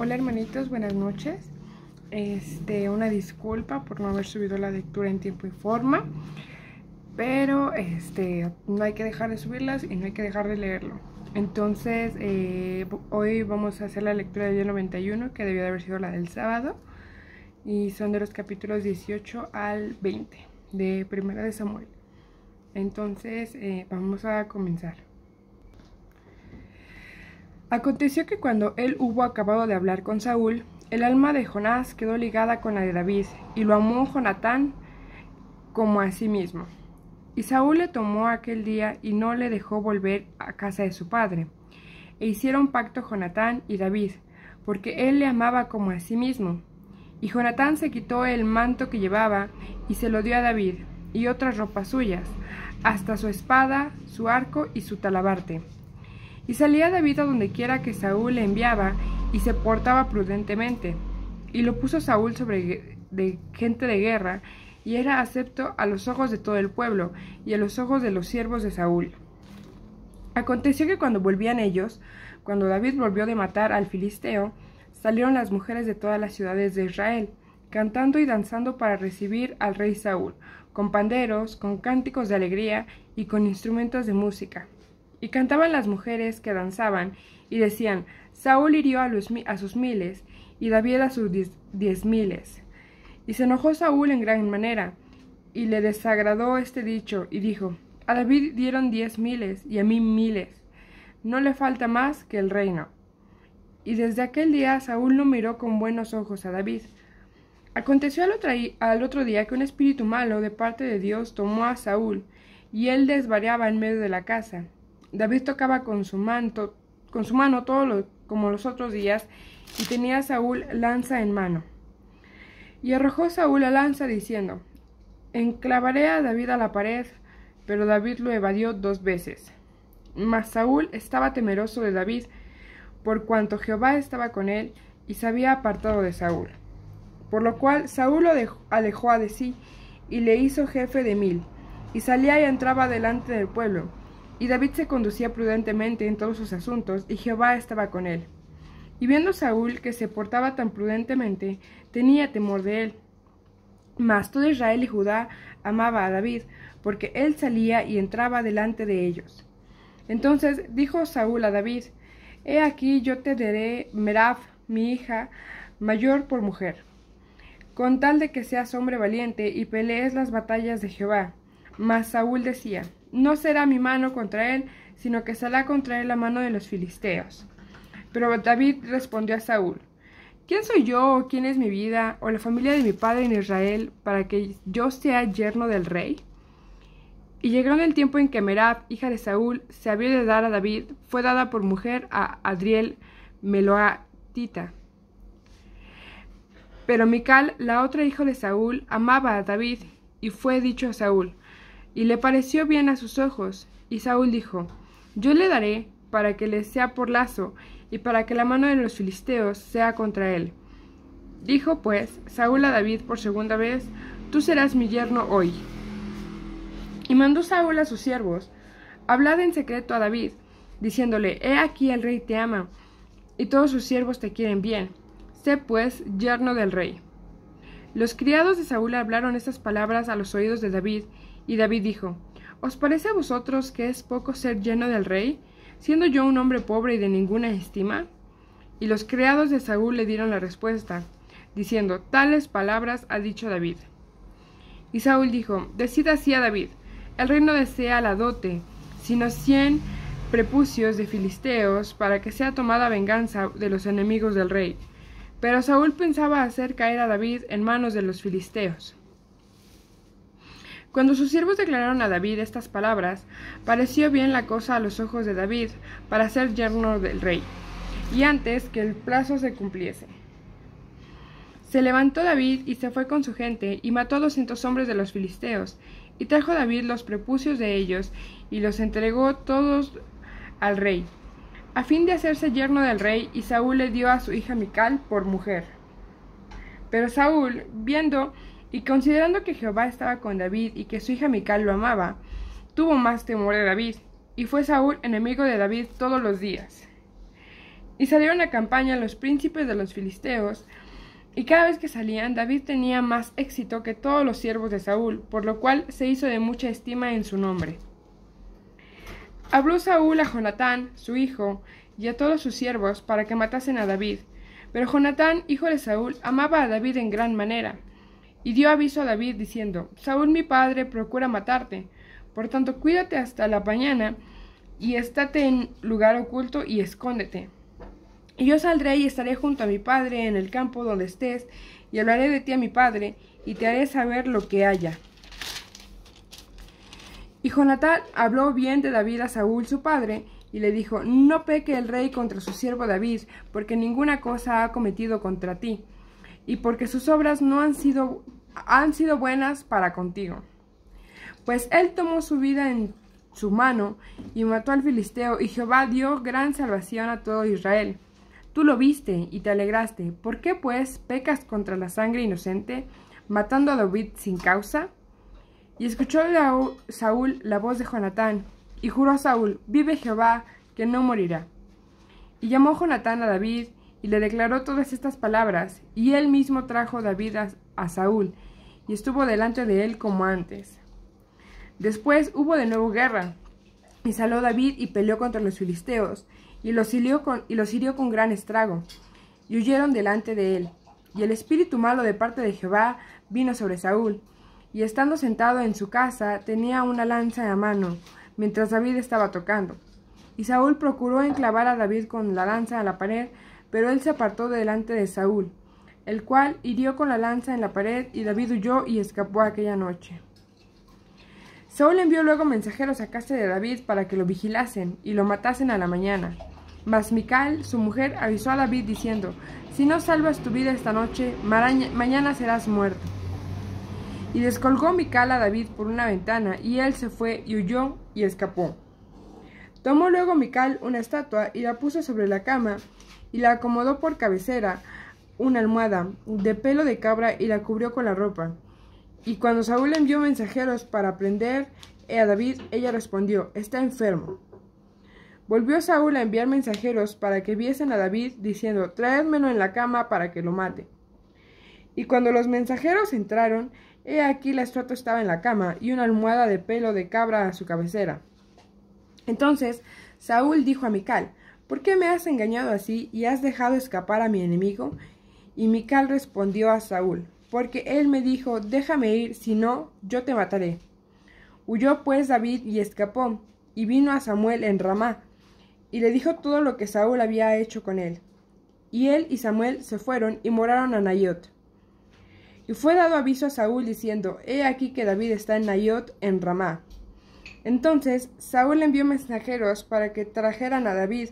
Hola hermanitos, buenas noches. Una disculpa por no haber subido la lectura en tiempo y forma, pero no hay que dejar de subirlas y no hay que dejar de leerlo. Entonces, hoy vamos a hacer la lectura del día 91, que debió de haber sido la del sábado, y son de los capítulos 18 al 20 de Primera de Samuel. Entonces, vamos a comenzar. Aconteció que cuando él hubo acabado de hablar con Saúl, el alma de Jonás quedó ligada con la de David, y lo amó Jonatán como a sí mismo. Y Saúl le tomó aquel día y no le dejó volver a casa de su padre. E hicieron pacto Jonatán y David, porque él le amaba como a sí mismo. Y Jonatán se quitó el manto que llevaba y se lo dio a David, y otras ropas suyas, hasta su espada, su arco y su talabarte. Y salía David a donde quiera que Saúl le enviaba, y se portaba prudentemente. Y lo puso Saúl sobre de gente de guerra, y era acepto a los ojos de todo el pueblo, y a los ojos de los siervos de Saúl. Aconteció que cuando volvían ellos, cuando David volvió de matar al filisteo, salieron las mujeres de todas las ciudades de Israel, cantando y danzando para recibir al rey Saúl, con panderos, con cánticos de alegría y con instrumentos de música. Y cantaban las mujeres que danzaban, y decían: Saúl hirió a sus miles, y David a sus 10,000. Y se enojó Saúl en gran manera, y le desagradó este dicho, y dijo: A David dieron 10,000, y a mí 1,000. No le falta más que el reino. Y desde aquel día Saúl no miró con buenos ojos a David. Aconteció al otro día que un espíritu malo de parte de Dios tomó a Saúl, y él desvariaba en medio de la casa. David tocaba con su mano como los otros días, y tenía Saúl lanza en mano. Y arrojó Saúl la lanza, diciendo: Enclavaré a David a la pared, pero David lo evadió 2 veces. Mas Saúl estaba temeroso de David, por cuanto Jehová estaba con él, y se había apartado de Saúl. Por lo cual Saúl lo alejó de sí, y le hizo jefe de 1,000, y salía y entraba delante del pueblo. Y David se conducía prudentemente en todos sus asuntos, y Jehová estaba con él. Y viendo Saúl que se portaba tan prudentemente, tenía temor de él. Mas todo Israel y Judá amaba a David, porque él salía y entraba delante de ellos. Entonces dijo Saúl a David: He aquí yo te daré Merab, mi hija mayor, por mujer, con tal de que seas hombre valiente y pelees las batallas de Jehová. Mas Saúl decía: No será mi mano contra él, sino que será contra él la mano de los filisteos. Pero David respondió a Saúl: ¿Quién soy yo, o quién es mi vida, o la familia de mi padre en Israel, para que yo sea yerno del rey? Y llegó el tiempo en que Merab, hija de Saúl, se había de dar a David, fue dada por mujer a Adriel Meloatita. Pero Mical, la otra hija de Saúl, amaba a David, y fue dicho a Saúl, y le pareció bien a sus ojos. Y Saúl dijo: Yo le daré, para que le sea por lazo, y para que la mano de los filisteos sea contra él. Dijo pues Saúl a David por segunda vez: Tú serás mi yerno hoy. Y mandó Saúl a sus siervos: Hablad en secreto a David, diciéndole: He aquí el rey te ama, y todos sus siervos te quieren bien. Sé pues yerno del rey. Los criados de Saúl hablaron estas palabras a los oídos de David, y David dijo: ¿Os parece a vosotros que es poco ser yerno del rey, siendo yo un hombre pobre y de ninguna estima? Y los criados de Saúl le dieron la respuesta, diciendo: Tales palabras ha dicho David. Y Saúl dijo: Decid así a David: El rey no desea la dote, sino 100 prepucios de filisteos, para que sea tomada venganza de los enemigos del rey. Pero Saúl pensaba hacer caer a David en manos de los filisteos. Cuando sus siervos declararon a David estas palabras, pareció bien la cosa a los ojos de David para ser yerno del rey, y antes que el plazo se cumpliese. Se levantó David y se fue con su gente, y mató 200 hombres de los filisteos, y trajo David los prepucios de ellos, y los entregó todos al rey, a fin de hacerse yerno del rey, y Saúl le dio a su hija Mical por mujer. Pero Saúl, viendo y considerando que Jehová estaba con David, y que su hija Mical lo amaba, tuvo más temor de David, y fue Saúl enemigo de David todos los días. Y salieron a campaña los príncipes de los filisteos, y cada vez que salían, David tenía más éxito que todos los siervos de Saúl, por lo cual se hizo de mucha estima en su nombre. Habló Saúl a Jonatán, su hijo, y a todos sus siervos, para que matasen a David. Pero Jonatán, hijo de Saúl, amaba a David en gran manera, y dio aviso a David, diciendo: Saúl mi padre procura matarte, por tanto cuídate hasta la mañana, y estate en lugar oculto y escóndete. Y yo saldré y estaré junto a mi padre en el campo donde estés, y hablaré de ti a mi padre, y te haré saber lo que haya. Y Jonatán habló bien de David a Saúl su padre, y le dijo: No peque el rey contra su siervo David, porque ninguna cosa ha cometido contra ti, y porque sus obras no han sido buenas para contigo. Pues él tomó su vida en su mano, y mató al filisteo, y Jehová dio gran salvación a todo Israel. Tú lo viste y te alegraste. ¿Por qué, pues, pecas contra la sangre inocente, matando a David sin causa? Y escuchó Saúl la voz de Jonatán, y juró a Saúl: Vive Jehová, que no morirá. Y llamó Jonatán a David, y le declaró todas estas palabras, y él mismo trajo David a Saúl, y estuvo delante de él como antes. Después hubo de nuevo guerra, y salió David y peleó contra los filisteos, y los hirió con gran estrago, y huyeron delante de él. Y el espíritu malo de parte de Jehová vino sobre Saúl, y estando sentado en su casa tenía una lanza a mano, mientras David estaba tocando. Y Saúl procuró enclavar a David con la lanza a la pared, pero él se apartó de delante de Saúl, el cual hirió con la lanza en la pared, y David huyó y escapó aquella noche. Saúl envió luego mensajeros a casa de David para que lo vigilasen y lo matasen a la mañana. Mas Mical, su mujer, avisó a David diciendo: Si no salvas tu vida esta noche, mañana serás muerto. Y descolgó Mical a David por una ventana, y él se fue y huyó y escapó. Tomó luego Mical una estatua y la puso sobre la cama, y la acomodó por cabecera una almohada de pelo de cabra y la cubrió con la ropa. Y cuando Saúl envió mensajeros para prender a David, ella respondió: Está enfermo. Volvió Saúl a enviar mensajeros para que viesen a David, diciendo: Traédmelo en la cama para que lo mate. Y cuando los mensajeros entraron, he aquí la estatua estaba en la cama, y una almohada de pelo de cabra a su cabecera. Entonces Saúl dijo a Mical: ¿Por qué me has engañado así y has dejado escapar a mi enemigo? Y Mical respondió a Saúl: Porque él me dijo: Déjame ir, si no, yo te mataré. Huyó pues David y escapó, y vino a Samuel en Ramá, y le dijo todo lo que Saúl había hecho con él. Y él y Samuel se fueron y moraron a Naiot. Y fue dado aviso a Saúl diciendo: He aquí que David está en Naiot en Ramá. Entonces Saúl envió mensajeros para que trajeran a David,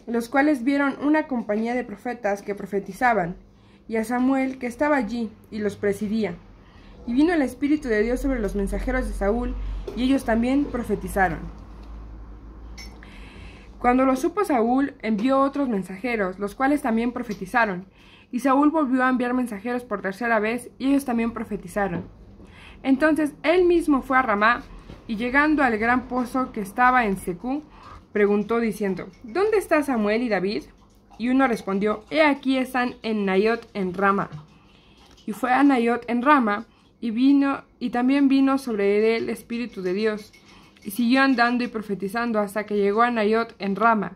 los cuales vieron una compañía de profetas que profetizaban, y a Samuel que estaba allí y los presidía. Y vino el Espíritu de Dios sobre los mensajeros de Saúl, y ellos también profetizaron. Cuando lo supo Saúl, envió otros mensajeros, los cuales también profetizaron. Y Saúl volvió a enviar mensajeros por tercera vez, y ellos también profetizaron. Entonces él mismo fue a Ramá, y llegando al gran pozo que estaba en Secú, preguntó diciendo: ¿Dónde está Samuel y David? Y uno respondió: He aquí están en Naiot en Rama. Y fue a Naiot en Rama, y también vino sobre él el Espíritu de Dios, y siguió andando y profetizando hasta que llegó a Naiot en Rama.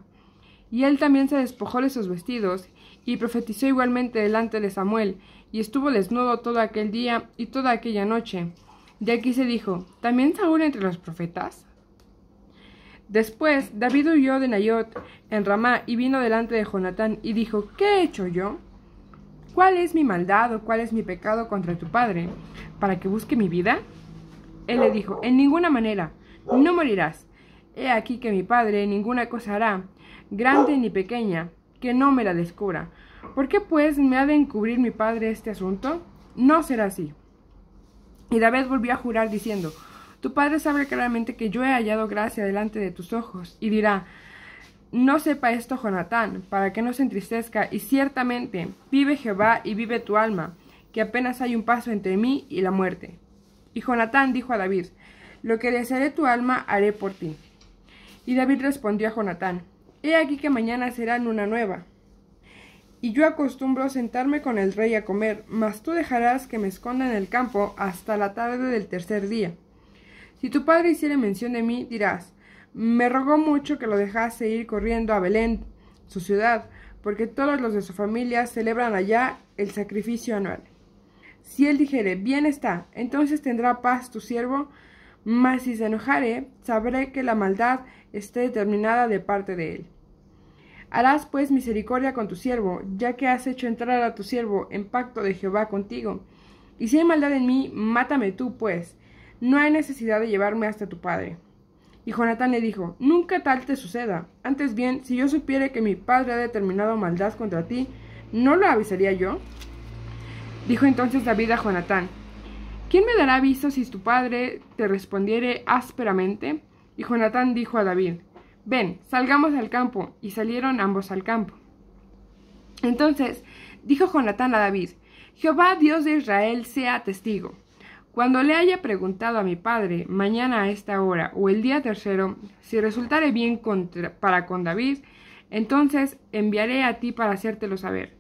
Y él también se despojó de sus vestidos, y profetizó igualmente delante de Samuel, y estuvo desnudo todo aquel día y toda aquella noche. De aquí se dijo: ¿También Saúl entre los profetas? Después David huyó de Naiot en Ramá y vino delante de Jonatán y dijo: ¿Qué he hecho yo? ¿Cuál es mi maldad o cuál es mi pecado contra tu padre, para que busque mi vida? Él le dijo: En ninguna manera, no morirás. He aquí que mi padre ninguna cosa hará, grande ni pequeña, que no me la descubra. ¿Por qué pues me ha de encubrir mi padre este asunto? No será así. Y David volvió a jurar diciendo: Tu padre sabe claramente que yo he hallado gracia delante de tus ojos, y dirá: No sepa esto Jonatán, para que no se entristezca, y ciertamente vive Jehová y vive tu alma, que apenas hay un paso entre mí y la muerte. Y Jonatán dijo a David: Lo que desearé tu alma haré por ti. Y David respondió a Jonatán: He aquí que mañana será luna nueva. Y yo acostumbro sentarme con el rey a comer, mas tú dejarás que me esconda en el campo hasta la tarde del tercer día. Si tu padre hiciere mención de mí, dirás, me rogó mucho que lo dejase ir corriendo a Belén, su ciudad, porque todos los de su familia celebran allá el sacrificio anual. Si él dijere, bien está, entonces tendrá paz tu siervo, mas si se enojare, sabré que la maldad esté determinada de parte de él. Harás pues misericordia con tu siervo, ya que has hecho entrar a tu siervo en pacto de Jehová contigo. Y si hay maldad en mí, mátame tú, pues. No hay necesidad de llevarme hasta tu padre. Y Jonatán le dijo, nunca tal te suceda. Antes bien, si yo supiere que mi padre ha determinado maldad contra ti, ¿no lo avisaría yo? Dijo entonces David a Jonatán, ¿quién me dará aviso si tu padre te respondiere ásperamente? Y Jonatán dijo a David, ven, salgamos al campo. Y salieron ambos al campo. Entonces dijo Jonatán a David, Jehová Dios de Israel sea testigo. Cuando le haya preguntado a mi padre mañana a esta hora o el día tercero, si resultare bien para con David, entonces enviaré a ti para hacértelo saber.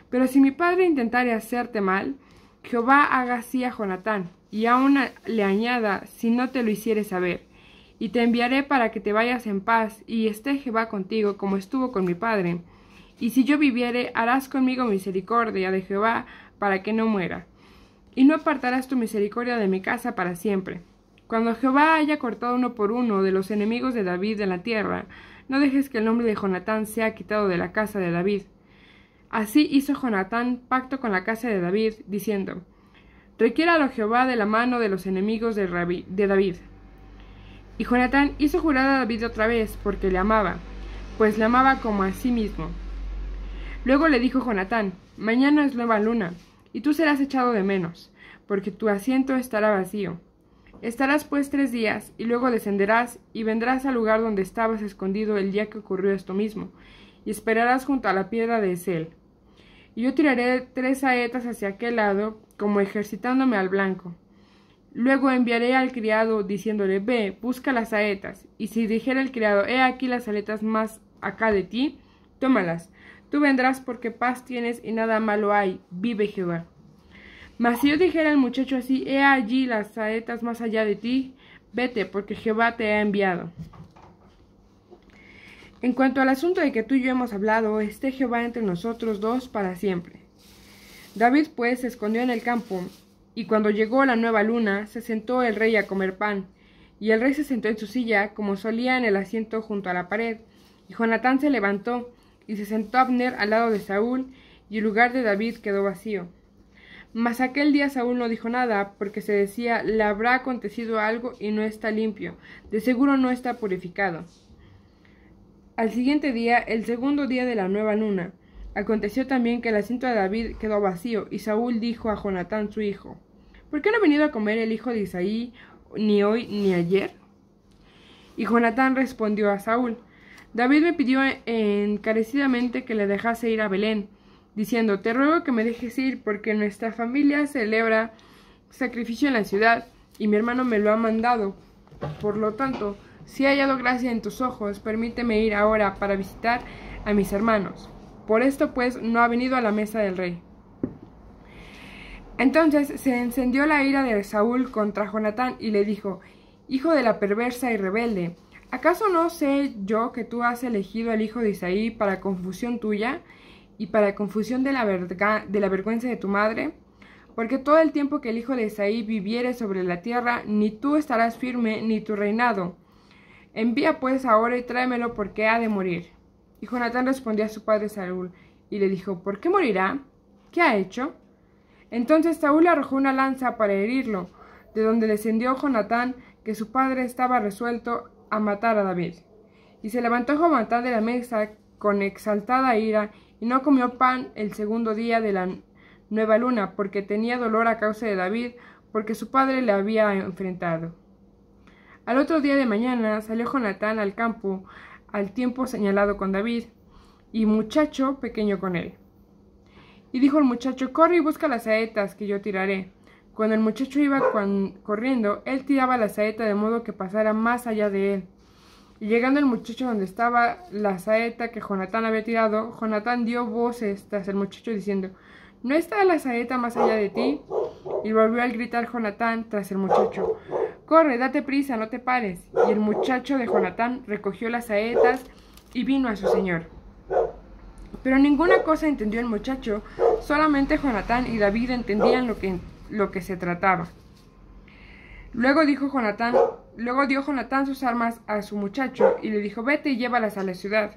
Pero si mi padre intentare hacerte mal, Jehová haga así a Jonatán, y aún le añada si no te lo hiciere saber. Y te enviaré para que te vayas en paz, y esté Jehová contigo como estuvo con mi padre. Y si yo viviere, harás conmigo misericordia de Jehová para que no muera. Y no apartarás tu misericordia de mi casa para siempre. Cuando Jehová haya cortado uno por uno de los enemigos de David de la tierra, no dejes que el nombre de Jonatán sea quitado de la casa de David. Así hizo Jonatán pacto con la casa de David, diciendo, requiéralo Jehová de la mano de los enemigos de David. Y Jonatán hizo jurar a David otra vez, porque le amaba, pues le amaba como a sí mismo. Luego le dijo Jonatán, mañana es nueva luna, y tú serás echado de menos, porque tu asiento estará vacío. Estarás pues 3 días, y luego descenderás, y vendrás al lugar donde estabas escondido el día que ocurrió esto mismo, y esperarás junto a la piedra de Esel. Y yo tiraré 3 saetas hacia aquel lado, como ejercitándome al blanco. Luego enviaré al criado, diciéndole, ve, busca las saetas, y si dijera el criado, he aquí las saetas más acá de ti, tómalas. Tú vendrás porque paz tienes y nada malo hay, vive Jehová. Mas si yo dijera al muchacho así, he allí las saetas más allá de ti, vete, porque Jehová te ha enviado. En cuanto al asunto de que tú y yo hemos hablado, esté Jehová entre nosotros dos para siempre. David pues se escondió en el campo, y cuando llegó la nueva luna, se sentó el rey a comer pan, y el rey se sentó en su silla, como solía en el asiento junto a la pared, y Jonatán se levantó, y se sentó Abner al lado de Saúl, y el lugar de David quedó vacío. Mas aquel día Saúl no dijo nada, porque se decía, le habrá acontecido algo y no está limpio, de seguro no está purificado. Al siguiente día, el segundo día de la nueva luna, aconteció también que el asiento de David quedó vacío, y Saúl dijo a Jonatán su hijo, ¿por qué no ha venido a comer el hijo de Isaí ni hoy ni ayer? Y Jonatán respondió a Saúl, David me pidió encarecidamente que le dejase ir a Belén, diciendo, te ruego que me dejes ir, porque nuestra familia celebra sacrificio en la ciudad, y mi hermano me lo ha mandado. Por lo tanto, si he hallado gracia en tus ojos, permíteme ir ahora para visitar a mis hermanos. Por esto, pues, no ha venido a la mesa del rey. Entonces se encendió la ira de Saúl contra Jonatán, y le dijo, hijo de la perversa y rebelde, ¿acaso no sé yo que tú has elegido al hijo de Isaí para confusión tuya, y para confusión de la vergüenza de tu madre? Porque todo el tiempo que el hijo de Isaí viviere sobre la tierra, ni tú estarás firme, ni tu reinado. Envía pues ahora y tráemelo, porque ha de morir. Y Jonatán respondió a su padre Saúl, y le dijo, ¿por qué morirá? ¿Qué ha hecho? Entonces Saúl arrojó una lanza para herirlo, de donde descendió Jonatán, que su padre estaba resuelto a matar a David. Y se levantó Jonatán de la mesa con exaltada ira, y no comió pan el segundo día de la nueva luna, porque tenía dolor a causa de David, porque su padre le había enfrentado. Al otro día de mañana salió Jonatán al campo al tiempo señalado con David, y muchacho pequeño con él. Y dijo el muchacho, corre y busca las saetas que yo tiraré. Cuando el muchacho iba corriendo, él tiraba la saeta de modo que pasara más allá de él. Y llegando el muchacho donde estaba la saeta que Jonatán había tirado, Jonatán dio voces tras el muchacho diciendo: ¿No está la saeta más allá de ti? Y volvió a gritar Jonatán tras el muchacho: Corre, date prisa, no te pares. Y el muchacho de Jonatán recogió las saetas y vino a su señor. Pero ninguna cosa entendió el muchacho, solamente Jonatán y David entendían lo que se trataba. Luego dio Jonatán sus armas a su muchacho y le dijo: Vete y llévalas a la ciudad.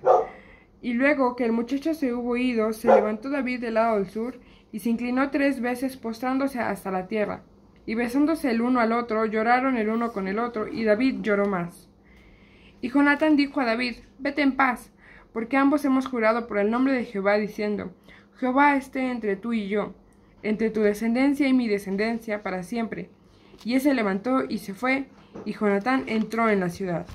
Y luego que el muchacho se hubo ido, se levantó David del lado del sur y se inclinó 3 veces postrándose hasta la tierra. Y besándose el uno al otro, lloraron el uno con el otro, y David lloró más. Y Jonatán dijo a David: Vete en paz, porque ambos hemos jurado por el nombre de Jehová, diciendo: Jehová esté entre tú y yo, entre tu descendencia y mi descendencia para siempre. Y él se levantó y se fue, y Jonatán entró en la ciudad.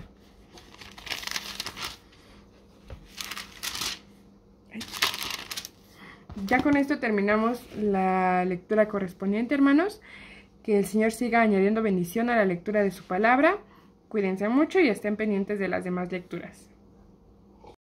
Ya con esto terminamos la lectura correspondiente, hermanos. Que el Señor siga añadiendo bendición a la lectura de su palabra. Cuídense mucho y estén pendientes de las demás lecturas.